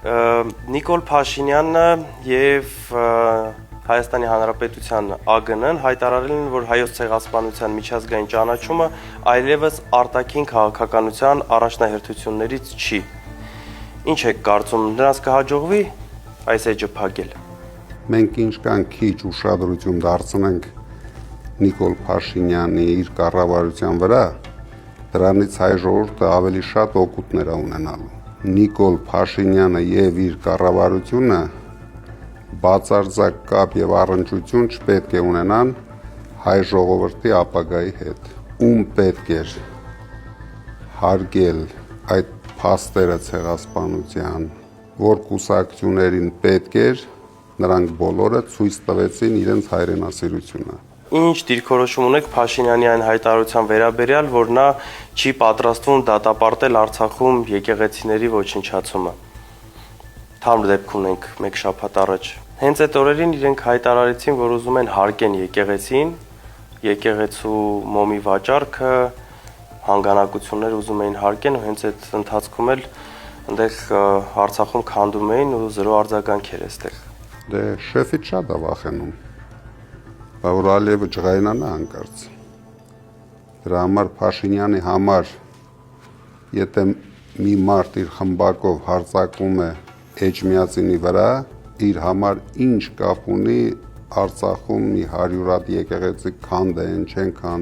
Նիկոլ Փաշինյանը եւ Հայաստանի Հանրապետության ԱԳՆ-ն հայտարարել են, որ հայոց ցեղասպանության միջազգային ճանաչումը այլևս արտաքին քաղաքականության առաջնահերթություններից չի։ Ինչ եք կարծում, նրանց կհաջողվի այս էջը փակել։ Մենք ինչքան քիչ ուշադրություն դարձնենք Նիկոլ Փաշինյանի իր կառավարության վրա, դրանից հայ ժողովուրդը ավելի շատ օգուտներ ունենալու։ Նիկոլ Փաշինյանը եւ իր կառավարությունը բացարձակ կապ եւ առնչություն չպետք է ունենան հայ ժողովրդի ապագայի հետ։ Ում պետք էր հարգել այդ փաստերը ցեղասպանության, որ կուսակցություններին պետք էր, նրանք բոլորը ցույց տվեցին իրենց հայրենասիրությունը։ Ինչ դիրքորոշում ունեք Փաշինյանի այն հայտարարության վերաբերյալ, որ նա չի պատրաստվում դատապարտել Արցախում եկեղեցիների ոչնչացումը։ Թարմ դեպք ունենք մեկ շաբաթ առաջ։ Հենց այդ օրերին իրենք հայտարարեցին, որ ուզում են հարկեն եկեղեցին, եկեղեցու մոմի վաճառքը, հանգանակություններ ուզում էին հարկեն, ու հենց այդ ընթացքում էլ այնտեղ Արցախում քանդում էին ու զրո արձագանք էր այստեղ։ Դե շեֆից շատ է վախենում։ Որ Ալիևը ջղայնանա հանկարծ։ Դրա համար Փաշինյանի համար, եթե մի մարդ իր խմբակով հարձակվում է Էջմիածինի վրա, իր համար ինչ կապ ունի Արցախում մի 100 հատ եկեղեցի քանդեն, չեն քանդեն։